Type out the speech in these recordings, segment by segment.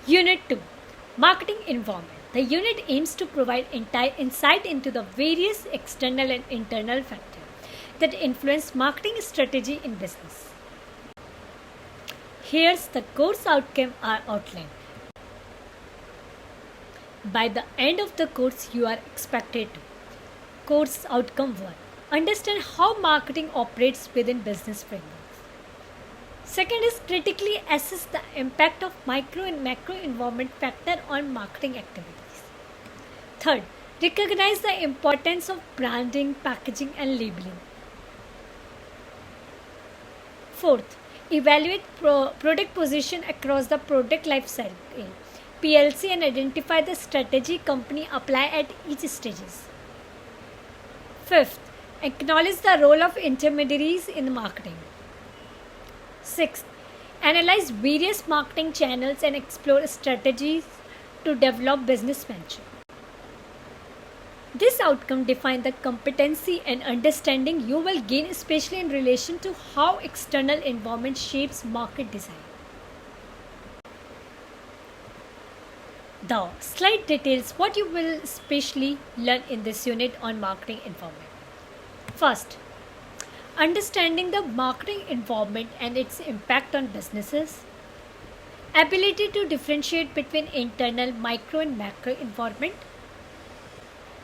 Unit 2, Marketing Environment. The unit aims to provide insight into the various external and internal factors that influence marketing strategy in business. Here's the course outcome are outlined. By the end of the course, you are expected to: Course Outcome 1, understand how marketing operates within business frameworks. Second is critically assess the impact of micro and macro environment factor on marketing activities. Third, recognize the importance of branding, packaging, and labeling. Fourth, evaluate product position across the product life cycle (PLC) and identify the strategy company apply at each stages. Fifth, acknowledge the role of intermediaries in marketing. Sixth, analyze various marketing channels and explore strategies to develop business venture. This outcome defines the competency and understanding you will gain, especially in relation to how external environment shapes market design. The slide details what you will especially learn in this unit on marketing environment. First, understanding the marketing environment and its impact on businesses. Ability to differentiate between internal, micro, and macro environment.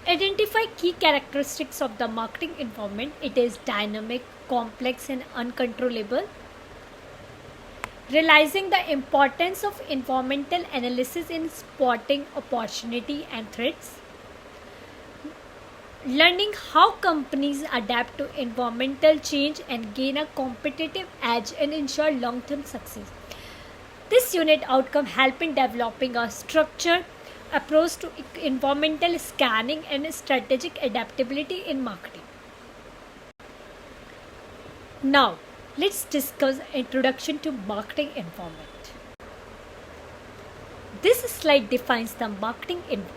Identify key characteristics of the marketing environment. It is dynamic, complex, and uncontrollable. Realizing the importance of environmental analysis in spotting opportunity and threats. Learning how companies adapt to environmental change and gain a competitive edge and ensure long-term success. This unit outcome help in developing a structured approach to environmental scanning and strategic adaptability in marketing. Now, let's discuss introduction to marketing environment. This slide defines the marketing environment.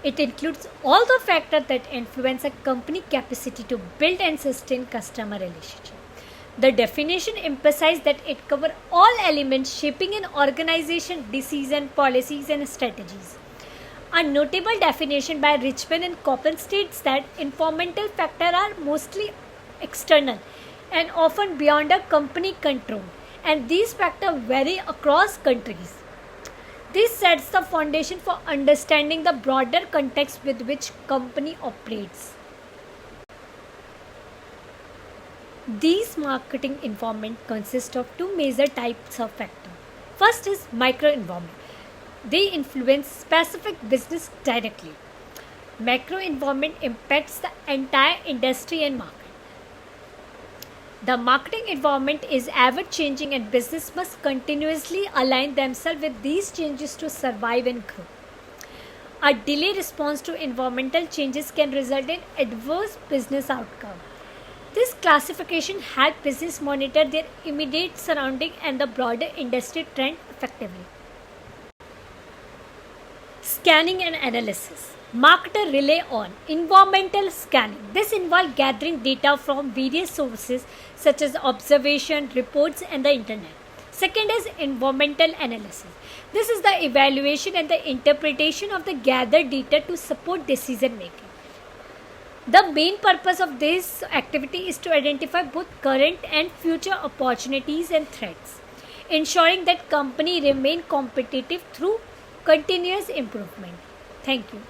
It includes all the factors that influence a company's capacity to build and sustain customer relationships. The definition emphasizes that it covers all elements shaping an organization, decision, policies, and strategies. A notable definition by Richmond and Coppen states that environmental factors are mostly external and often beyond a company control, and these factors vary across countries. This sets the foundation for understanding the broader context with which company operates. These marketing environment consist of two major types of factors. First is microenvironment. They influence specific business directly. Macroenvironment impacts the entire industry and market. The marketing environment is ever changing and business must continuously align themselves with these changes to survive and grow. A delayed response to environmental changes can result in adverse business outcome. This classification helps business monitor their immediate surrounding and the broader industry trend effectively. Scanning and analysis. Marketers rely on environmental scanning. This involves gathering data from various sources such as observation, reports, and the internet. Second is environmental analysis. This is the evaluation and the interpretation of the gathered data to support decision making. The main purpose of this activity is to identify both current and future opportunities and threats, ensuring that companies remain competitive through continuous improvement. Thank you.